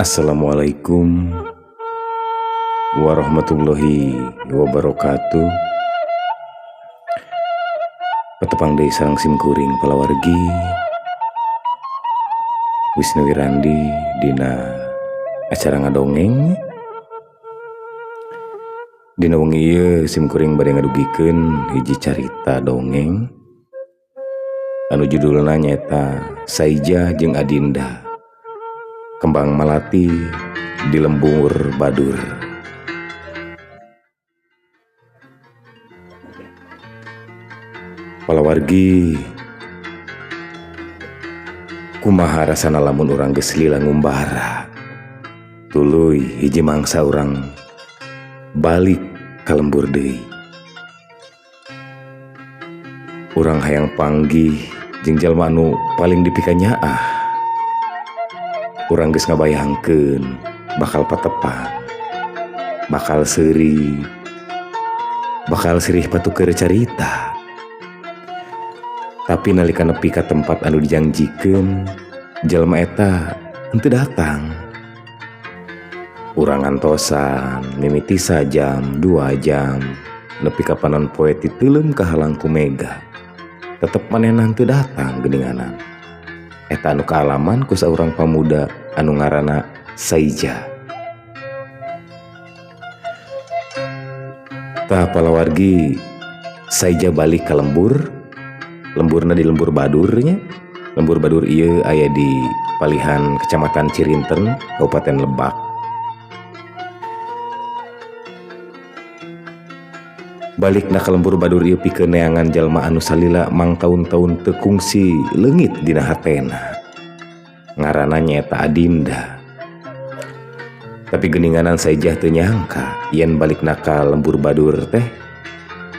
Assalamualaikum warahmatullahi wabarakatuh. Petepang deui sareng simkuring palawargi Wisnu Wirandi dina acara ngadongeng. Dina wengi ieu simkuring bade ngadugikeun hiji carita dongeng anu judulna nyaeta Saijah jeung Adinda Kembang Melati di Lembur Badur. Palawargi, kumaha rasana lamun urang geus lila ngumbara. Tuluy hiji mangsa urang balik ka lembur deui. Urang hayang panggih jeung jalma anu paling dipikanyaah. Urang geus ngabayangkeun bakal patepang, bakal sirih patukeun carita. Tapi nalika nepi ka tempat anu dijanjikeun, jalma eta henteu datang. Urang ngantosan mimiti sajam, 2 jam, nepi ka panon poe ti teuleum kahalang ku mega. Tetep manehna henteu datang geuninganan. Eta anu kaalaman ku saurang pamuda anu ngaranna Saijah. Tah palawargi, Saijah balik ka lemburna di Lembur Badur nya. Lembur Badur ieu aya di Palihan Kecamatan Cirinten, Kabupaten Lebak. Balikna ka Lembur Badur ieu pikeun neangan jalma anu salila mangtaun-taun teu kungsi leungit dina hatena. Ngaranna nyaeta Adinda. Tapi geuninganan Saijah teu nyangka yen balikna ka Lembur Badur teh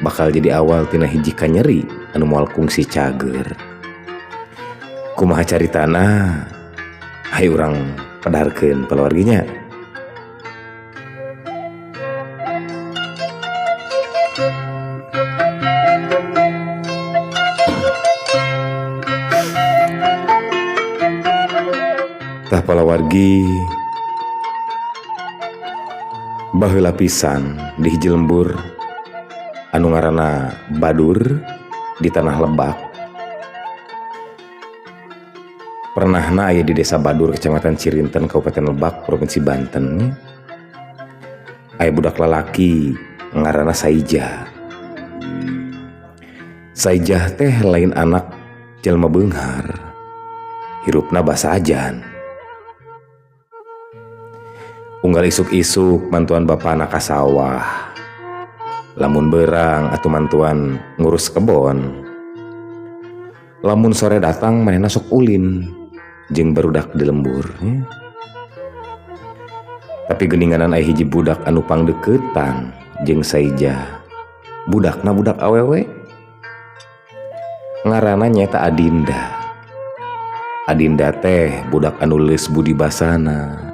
bakal jadi awal tina hiji kanyeri anu moal kungsi cager. Kumaha caritana? Hayu urang padarkeun palawarginya. Tah palawargi, baheula pisan di hiji lembur anu ngaranna Badur di tanah Lebak. Pernahna aya di desa Badur, Kecamatan Cirinten, Kabupaten Lebak, Provinsi Banten. Aya budak lalaki ngaranna Saijah. Saijah teh lain anak jalma beunghar, hirupna basajan. Unggal isuk-isuk mantuan bapana ka sawah, lamun beurang atuh mantuan ngurus kebon. Lamun sore datang manehna sok ulin jeung barudak di lembur. Tapi geuninganan aya hiji budak anu pangdeuketan jeung Saijah. Budakna budak awewe, ngaranna nyaeta Adinda. Adinda teh budak anu leus budi basana,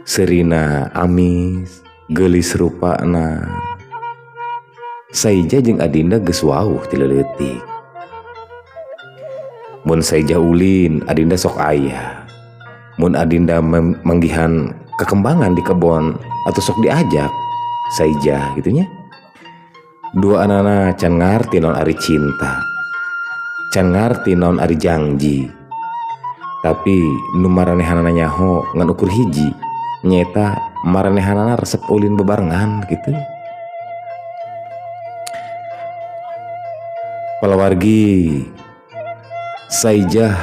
serina amis, geulis rupana. Saijah jeung Adinda geus wauh ti leuletik. Mun Saijah ulin, Adinda sok aya. Mun Adinda manggihan kekembangan di kebon atau sok diajak Saijah gitu nya. Dua anana can ngarti naon ari cinta, can ngarti naon ari janji. Tapi nu maranehanana nyaho ngan ukur hiji, nyata maranehanana resep ulin bebarengan gitu. Palawargi, Saijah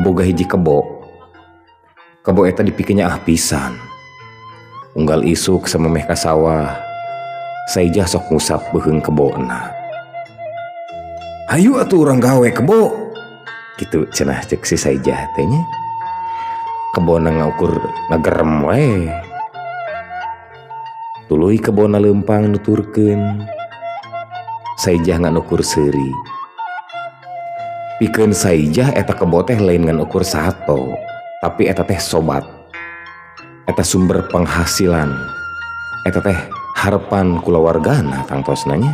boga hiji kebo eta dipikeunnya pisan. Unggal isuk samemeh ka sawah, Saijah sok ngusap beuheung kebona. Hayu atuh urang gawe kebo kitu cenah cek si Saijah teh nya. Kebona ngaukur ngagerem we. Tuluy kebona leumpang nuturkeun. Saijah ngan ukur seuri. Pikeun Saijah eta kebo teh lain ngan ukur sato, tapi eta teh sobat. Eta sumber penghasilan. Eta teh harapan kulawargana tangtosna nya.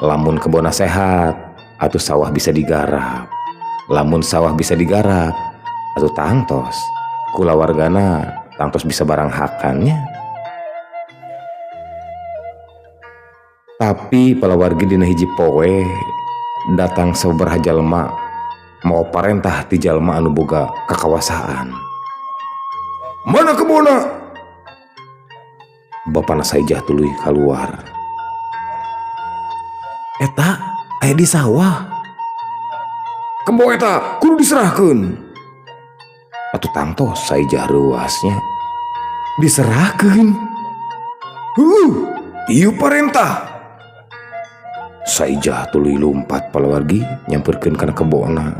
Lamun kebona sehat, atuh sawah bisa digarap. Lamun sawah bisa digarap, atuh tangtos kulawargana tangtos bisa barang hakannya. Tapi palawargi dina hiji poe datang sabaraha jalma mau parentah ti jalma anu boga kakawasaan. Mana kebona? Bapana Saijah tuluy keluar. Eta aya di sawah. Kebo eta kudu diserahkeun. Atuh tangtos Saijah ruasnya. Diserahkeun. Ieu parentah. Saijah tuluy lompat palawargi nyamperkeun kana kebona.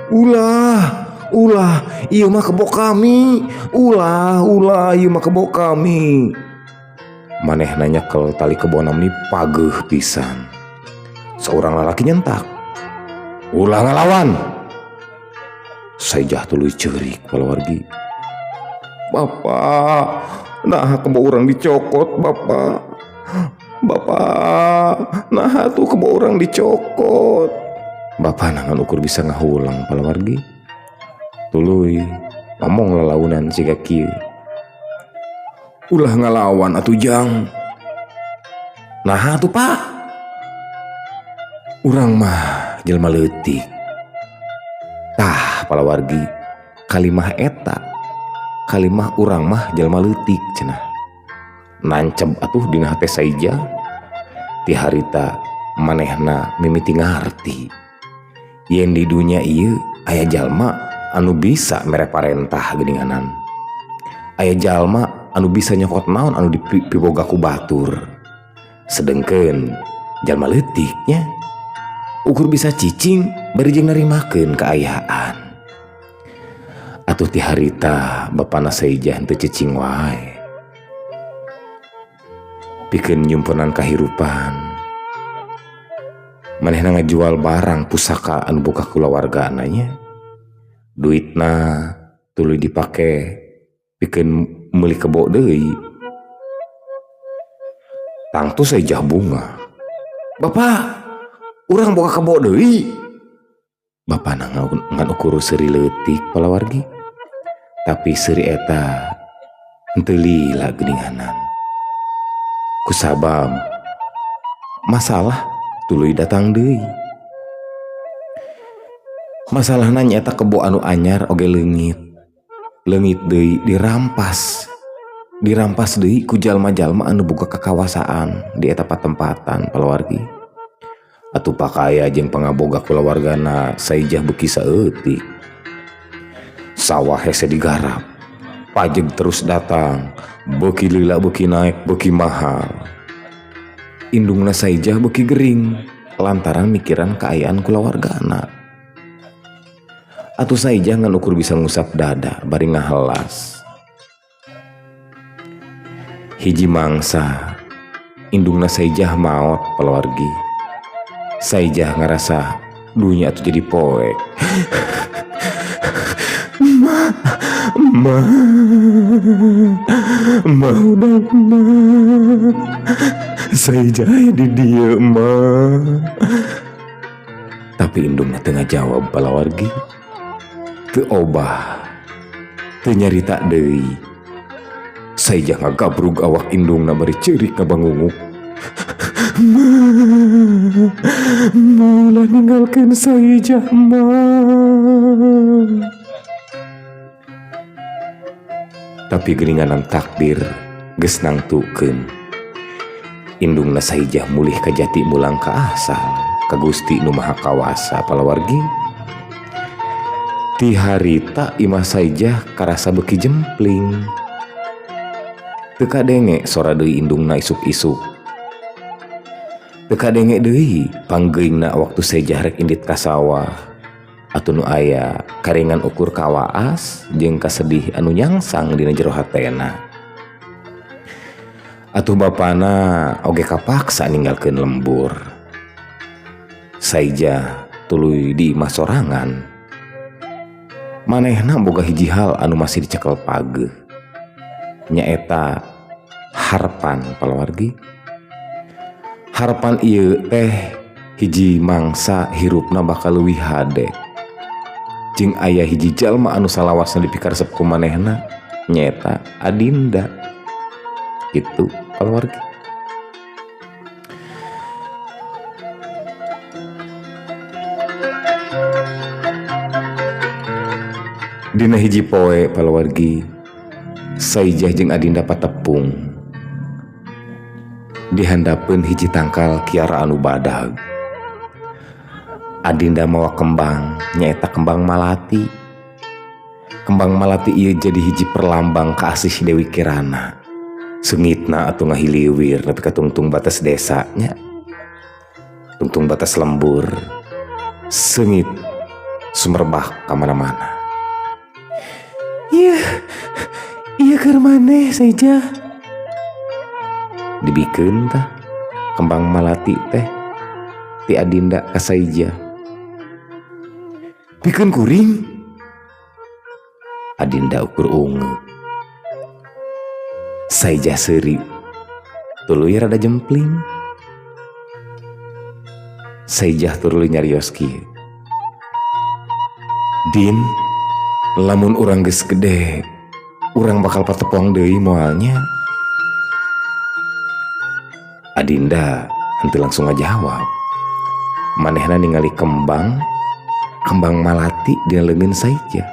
Ulah, ieu mah kebo kami. Ulah, ieu mah kebo kami. Manehna nyekel tali kebona meni pageuh pisan. Seorang lalaki nyentak. Ulah ngalawan. Saijah tuluy ceurik palawargi. Bapak, nah kebo urang dicokot, Bapak. Nah tuh kebo urang dicokot. Bapak nangan ukur bisa ngahulang palawargi. Tuluy ngomong lalaunan siga kieu. Ulah ngalawan atuh Jang. Nah tuh Pak. Urang mah jelema leutik. Tah palawargi kalimah eta. Kalimah urang mah jelema leutik cenah. Nanceb atuh dina hate Saijah. Ti harita manehna mimiti ngarti. Yen di dunya ieu aya jalma anu bisa mere parentah geuninganan. Aya jalma anu bisa nyokot naon anu dipiboga ku batur. Sedengkeun jalma leutiknya ukur bisa cicing bari jeung narimakeun kaayaan. Atuh ti harita bapana Saijah henteu cicing wae. Pikeun nyumpunan kahirupan. Manehna ngajual barang pusaka anu boga kulawargana nya. Duitna tuluy dipake pikeun meuli kebo deui. Tangtu Saijah bunga. Bapak, urang boga kebo deui. Bapana ngan ukur seuri leutik palawargi. Tapi seuri eta henteu lila geuninganan. Kusabab masalah tuluy datang deui. Masalahna nyaeta kebo anu anyar oge leungit. Leungit deui dirampas. Dirampas deui ku jalma-jalma anu boga kakawasaan di eta patempatan palawargi. Atuh pakaya jeung pangaboga kulawargana Saijah beuki saeutik. Sawah hese digarap. Pajeg terus datang. Beuki lila beuki naek beuki mahal. Indungna Saijah beuki gering lantaran mikiran kaayaan kulawargana. Atuh Saijah ngan ukur bisa ngusap dada bari ngahelas. Hiji mangsa indungna Saijah maot palawargi. Saijah ngarasa dunya atuh jadi poek. Ma udah ma. Saijah di dieu ma. Tapi indungna teu ngajawab palawargi. Teu obah. Teu nyarita deui. Saijah ngagabrug awak indungna bari ceurik ngabangunguk. Maulah ninggalkeun Saijah ma. Tapi geuninganan takdir geus nangtukeun. Indungna Saijah mulih ka jati mulang ka asal ka Gusti Nu Maha Kawasa palawargi. Ti harita imah Saijah karasa beuki jempling. Teu kadenge sora deui indungna isuk-isuk. Teu kadenge deui panggeuingna waktu Saijah rek indit ka sawah. Atuh nu aya karingan ukur kawaas jeung kasedih anu nyangsang dina jero hatena. Atuh bapana oge kapaksa ninggalkeun lembur. Saijah tuluy di imah sorangan. Manehna boga hiji hal anu masih dicekel pageuh. Nyaeta harapan palawargi. Harapan ieu teh hiji mangsa hirupna bakal leuwih hade. jeung aya hiji jalma anu salawasna dipikaresep ku manehna nyaeta Adinda. Gitu paluargi. Dina hiji poe paluargi, Saijah jeung Adinda patepung dihandapeun hiji tangkal kiara anu badag. Adinda mawa kembang nyaeta kembang malati. Kembang malati ieu jadi hiji perlambang kaasih Dewi Kirana. Seungitna atuh ngahiliwir nepi ka tungtung batas desanya. Tungtung batas lembur. Seungit sumerbah ka mana-mana. Iya keur maneh Saijah. Dibikeun tah kembang malati teh ti Adinda ka Saijah. Bikeun kuring. Adinda ukur ungu. Saijah seuri. Tuluy rada jempling. Saijah tuluy nyarios kieu. Din, lamun urang geus gede, urang bakal patepong deui moalnya. Adinda henteu langsung ngajawab. Manehna ningali kembang malati dina leungeun Saijah.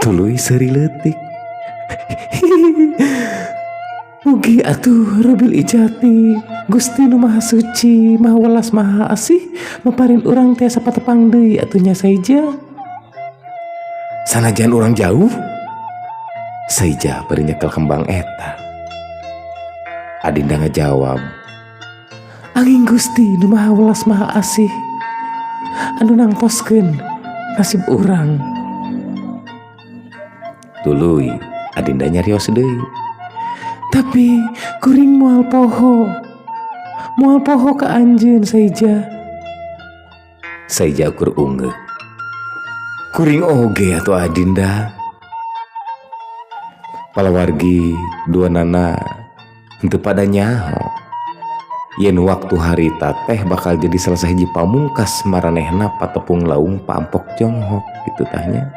Tuluy seuri leutik. Mugi atuh Robil Ijati, Gusti Nu Maha Suci, Maha Welas Maha Asih, maparin urang teh sapatepang deui atuh nya Saijah. Sanajan urang jauh, Saijah bari nyekel kembang eta. Adinda ngajawab, angin Gusti Nu Maha Welas Maha Asih anu nangtoskeun nasib urang. Tuluy Adinda nyarios deui. Tapi kuring moal poho ka anjeun Saijah. Saijah ukur ungeuk. Kuring oge atuh Adinda. Palawargi duanana henteu pada nyaho yen waktu harita teh bakal jadi salah sahiji pamungkas maranehna patepung laung Pampok Jonghok gitu tahnya.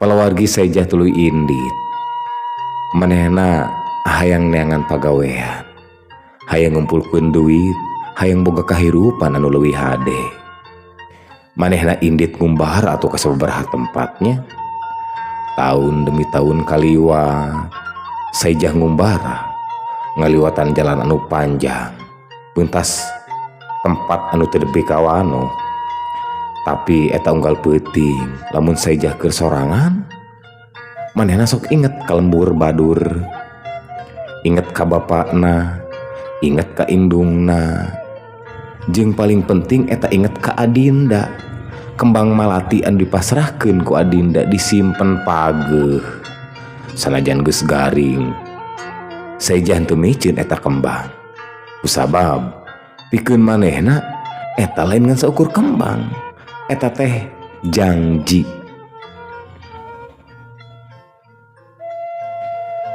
Palawargi Saijah tuluy indit. Manehna hayang neangan pagawean, hayang ngumpulkeun duit, hayang boga kahirupan anu leuwih hade. Manehna indit ngumbar atuh ka sababaraha tempatnya. Tahun demi tahun kaliwat, Saijah ngumbara ngaliwatan jalan anu panjang, puntas tempat anu teu depe ka wano. Tapi eta unggal peuting, lamun Saijah keur sorangan, manehna sok inget ka lembur badur, inget ka bapakna, inget ka indungna, jeung paling penting eta inget ka Adinda. Kembang malati anu dipasrahkeun ku Adinda disimpen pageuh. Sanajan geus garing, Saijah henteu miceun eta kembang. Kusabab pikeun manehna eta lain ngan saukur kembang, eta teh janji.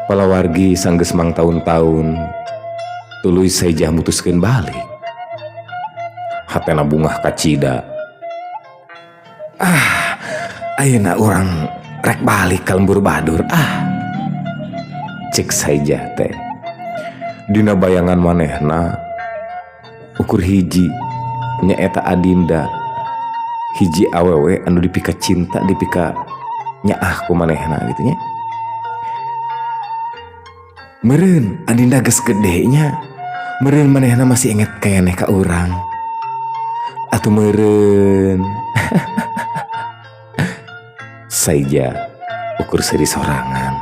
Palawargi sanggeus mangtaun-taun, tuluy Saijah mutuskeun balik. Hatena bungah kacida. Ayeuna urang rek balik ka lembur badur cek Saijah teh. Dina bayangan manehna ukur hiji nyaeta Adinda, hiji awewe anu dipika cinta, dipika nyaah ku manehna gitu nya. Meureun Adinda geus gede nya, meureun manehna masih inget keneh ka urang. Atuh meureun. Saijah ukur seuri sorangan.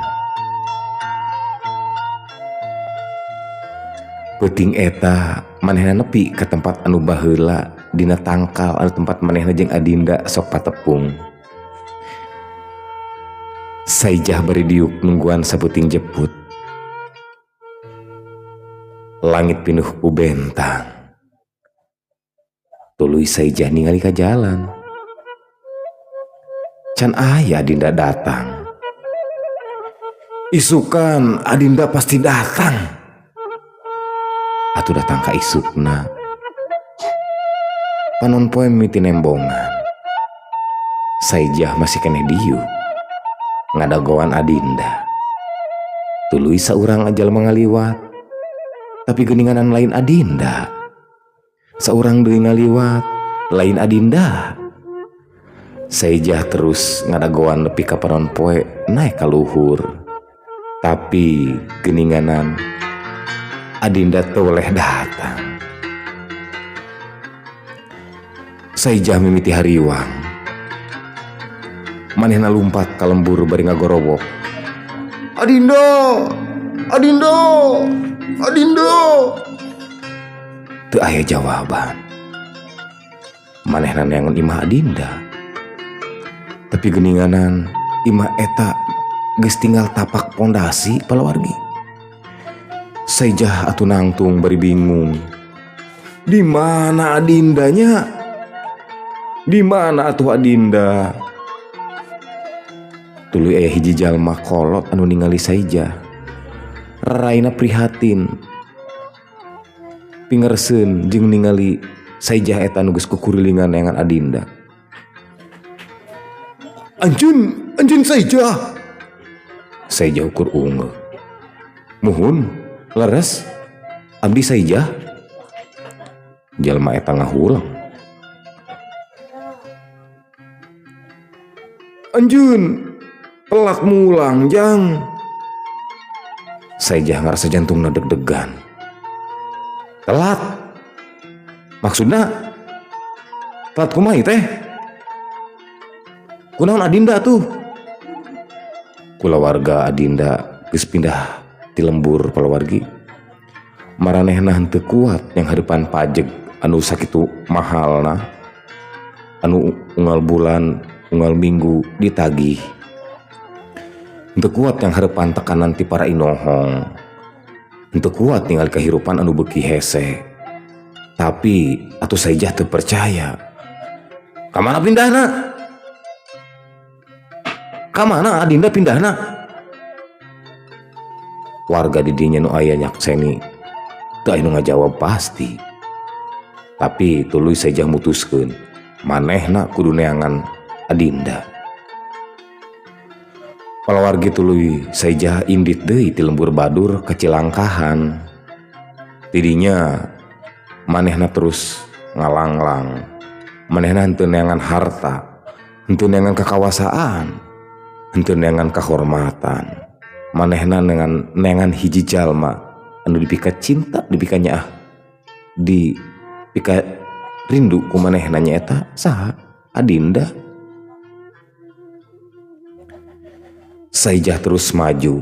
Peuting eta manehna nepi ka tempat anu baheula dina tangkal anu tempat manehna jeung Adinda sok patepung. Saijah bari diuk nungguan saputing jeput. Langit pinuh ku bentang. Tuluy Saijah ningali ka jalan. Can aya Adinda datang. Isukan Adinda pasti datang. Atuh datang ka isukna. Panon poe mimiti nembongan. Saijah masih keneh dieu ngadagoan Adinda. Tuluy saurang ajal mangaliwat, tapi geuninganan lain Adinda. Saurang deui ngaliwat, lain Adinda. Saijah terus ngadagoan nepi ka panon poe naek ka luhur, tapi geuninganan Adinda teu weleh datang. Saijah mimiti hariwang, manehna lumpat ka lembur bari ngagorowok. Adinda, Adinda, Adinda. Teu aya jawaban. Manehna neangan imah Adinda, tapi geuninganan imah eta geus tinggal tapak pondasi palawargi. Saijah atuh nangtung bari bingung. Di mana Adindanya? Di mana atuh Adinda? Tuluy aya hiji jalma kolot anu ningali Saijah. Raraina prihatin, pingerseun jeung ningali Saijah eta anu geus kukurilingan neangan Adinda. Anjeun Saijah. Saijah ukur ungeul. Muhun, leres. Abdi Saijah. Jalma eta ngahulang. Anjeun, telat mulang jang. Saijah ngarasa jantungna deg-degan. Telat? Maksudna telat kumaha teh? Kunaon Adinda tuh? Kulawarga Adinda geus pindah ti lembur palawargi. Maranehna henteu kuat yang hadapan pajeg anu sakitu mahalna, anu unggal bulan unggal minggu ditagih. Henteu kuat yang harapan tekanan ti para inohong. Henteu kuat tinggal kehirupan anu beuki hese. Tapi atuh Saijah teu percaya. Kamana pindahna? Kamana Adinda pindahna? Warga di dinya nu aya nyakseni teu aya nu ngajawab pasti. Tapi tuluy Saijah mutuskeun manehna kudu neangan Adinda. Palawargi tuluy Saijah indit deui ti lembur badur ka Cilangkahan. Tidinya manehna terus ngalanglang. Manehna henteu neangan harta, henteu neangan kekawasaan, henteu neangan kahormatan. Manehna neangan hiji jalma anu dipika cinta, dipika nyaah, dipika rindu ku manehna nyaeta saha? Adinda. Saijah terus maju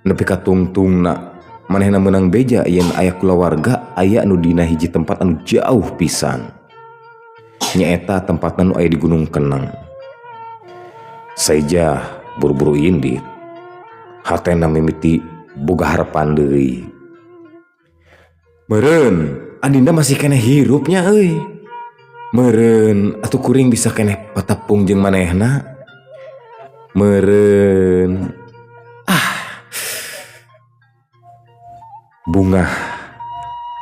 nepi ka tungtungna. Manehna meunang beja yen aya kulawarga aya anu dina hiji tempat anu jauh pisan. Nyaeta tempatna nu aya di Gunung Keneng. Saijah buru-buru indit. Hatena mimiti boga harapan deui. Meureun Adinda masih keneh hirupnya euy. Meureun atuh kuring bisa keneh patepung jeung manehna. Meureun bungah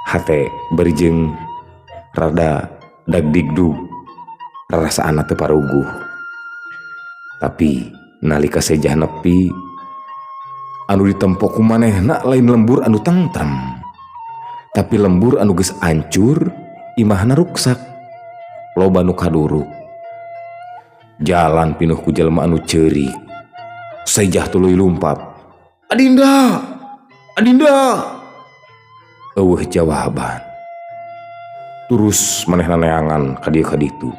hate berijeng rada dagdigdug rarasaanna teu paruguh. Tapi nalika Saijah nepi, anu ditempo ku manehna lain lembur anu tentrem, tapi lembur anu geus ancur, imahna ruksak, loba nu kaduruk. Jalan pinuh ku jalma anu ceurik. Saijah tuluy lumpat. Adinda! Adinda! Eueuh jawaban. Terus manehna neangan ka dieu ka ditu.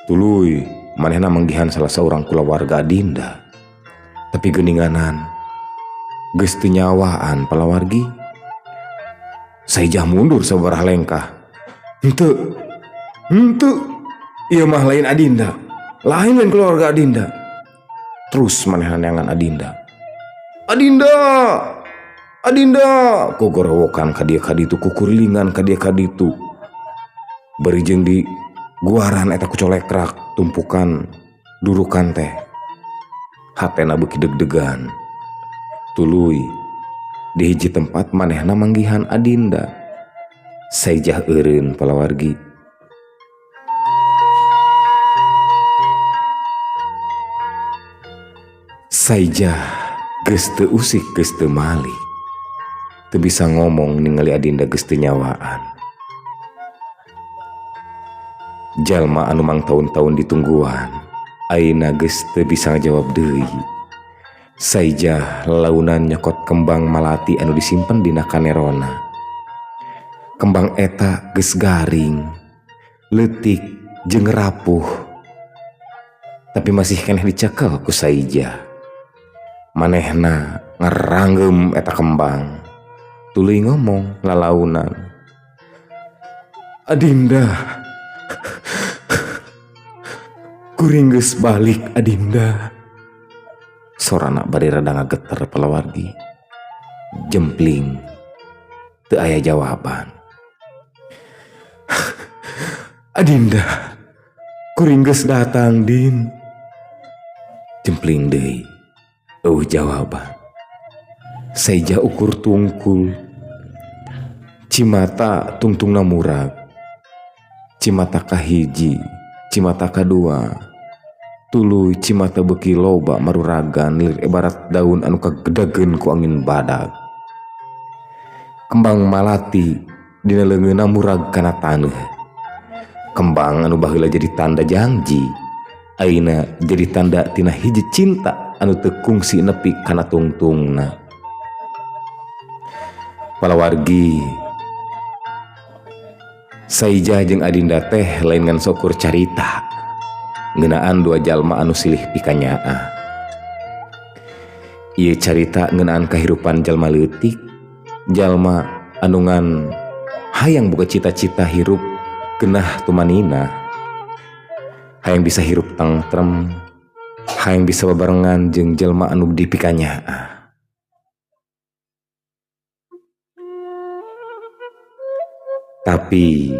Tuluy manehna manggihan salah saurang kulawarga Adinda. Tapi geuninganan geus teu nyawaan palawargi. Saijah mundur sabaraha lengkah. Henteu. Ieu mah lain Adinda. Lain keluarga Adinda. Terus manehna neangan Adinda. Adinda! Adinda! Kogorowokan ka dieu ka ditu, kukurilingan ka dieu ka ditu. Berijeng di guaran eta kucolekrak tumpukan durukan teh. Hatena beuki deg-degan. Tuluy di hiji tempat manehna manggihan Adinda. Saijah eureun palawargi. Saija geus teu usik geus teu malih, teu bisa ngomong ningali Adinda geus teu nyawaan. Jalma anu mang tahun-tahun ditungguan ayeuna geus teu bisa ngajawab deui. Saija launan nyokot kembang malati anu disimpen dina kanerona. Kembang eta geus garing, leutik jeung rapuh, tapi masih keneh dicekel ku Saija. Manehna ngeranggem eta kembang, tuluy ngomong lalaunan, "Adinda, kuring geus balik Adinda." Sorana bari rada ngageter palawargi. Jempling, teu aya jawaban. "Adinda, kuring geus datang Din." Jempling deui, jawaban. Saija ukur tungkul, cimata tungtungna murag, cimata kahiji, cimata kadua, tuluy cimata beuki loba maruragan lir ibarat daun anu kagedageun ku angin badag. Kembang malati dina leungeunna murag kana taneuh. Kembang anu baheula jadi tanda janji, ayeuna jadi tanda tina hiji cinta anu teu kungsi nepi kana tungtungna. Palawargi, Saija jeung Adinda teh lain ngan sokur carita ngeunaan dua jalma anu silih pikanyaa. Ieu carita ngeunaan kahirupan jalma leutik, jalma anu ngan hayang boga cita-cita hirup geunah tumanina, hayang bisa hirup tentrem, hayang bisa bebarengan jeung jalma anu dipikanyaa. Tapi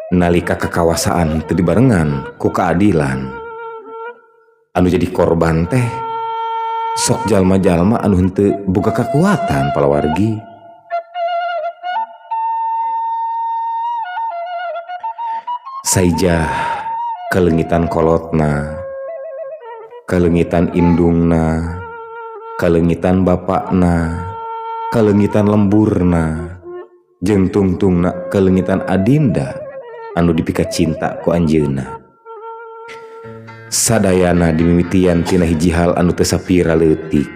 nalika kekawasaan teu dibarengan ku keadilan, anu jadi korban teh sok jalma-jalma anu henteu boga kekuatan palawargi. Saija kalengitan kolotna, kalengitan indungna, kalengitan bapakna, kalengitan lemburna, jeung tungtungna kalengitan Adinda anu dipika cinta ku anjeunna. Sadayana dimimitian tina hiji hal anu teu sapira leutik.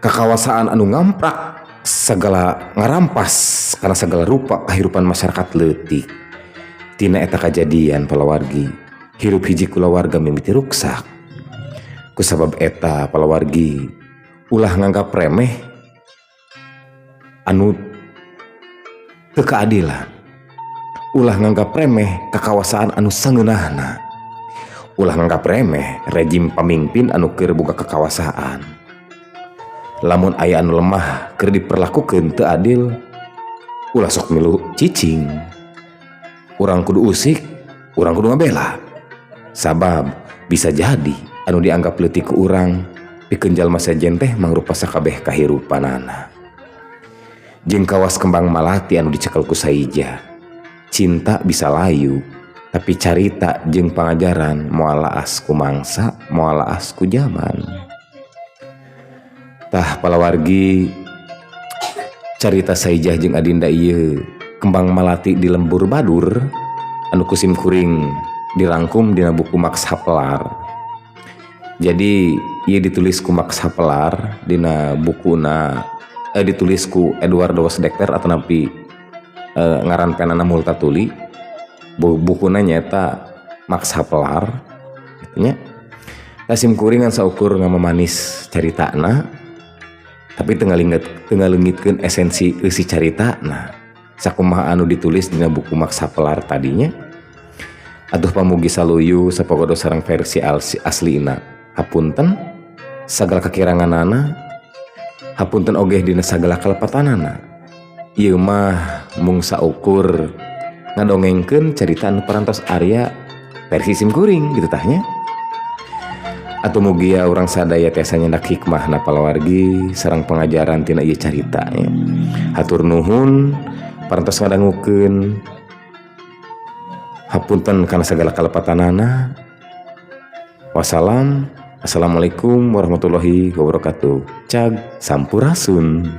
Kakawasaan anu ngamprak sagala ngarampas kana sagala rupa kahirupan masyarakat leutik. Tina eta kajadian palawargi, hirup hiji kulawarga mimiti ruksak. Kusabab eta palawargi ulah nganggap remeh anu teu keadilan, ulah nganggap remeh kakawasaan anu sangeunahna, ulah nganggap remeh rejim pamimpin anu keur boga kakawasaan. Lamun aya anu lemah keur diperlakukeun teu adil, ulah sok milu cicing. Urang kudu usik, urang kudu ngabela. Sabab bisa jadi anu dianggap leutik ku urang pikeun jalma sejen teh mangrupa sakabeh kahirupanana. Jeung kawas kembang malati anu dicekel ku Saija, cinta bisa layu, tapi carita jeung pangajaran moal laas ku mangsa, moal laas ku zaman. Tah palawargi, carita Saija jeung Adinda ieu kembang malati di lembur badur anu kusim kuring dirangkum dina buku Max Havelaar. Jadi ieu ditulis ku Max Havelaar dina bukuna ditulis ku Edward Wasdechter atau napi ngaran penana Multatuli. Bukuna nyata Max Havelaar gitu nya. Kasim kuring ngan saukur ngamamanis caritana, tapi teu ngaleungitkeun esensi eusi caritana sakumaha anu ditulis dina buku Max Havelaar tadinya. Atuh pamugi saluyu sapogodo sareng versi aslina. Hapunten sagala kakiranganana, hapunten oge dina sagala kalepatanana. Ieu mah mung saukur ngadongengkeun carita anu parantos Arya versi simkuring gitu tahnya. Atuh mugia urang sadaya tiasa nyendak hikmahna palawargi sareng pengajaran tina ieu carita nya. Hatur nuhun parantos ngadangukeun. Hapunten kana sagala kalepatanana. Wassalam. Assalamualaikum warahmatullahi wabarakatuh. Cag Sampurasun.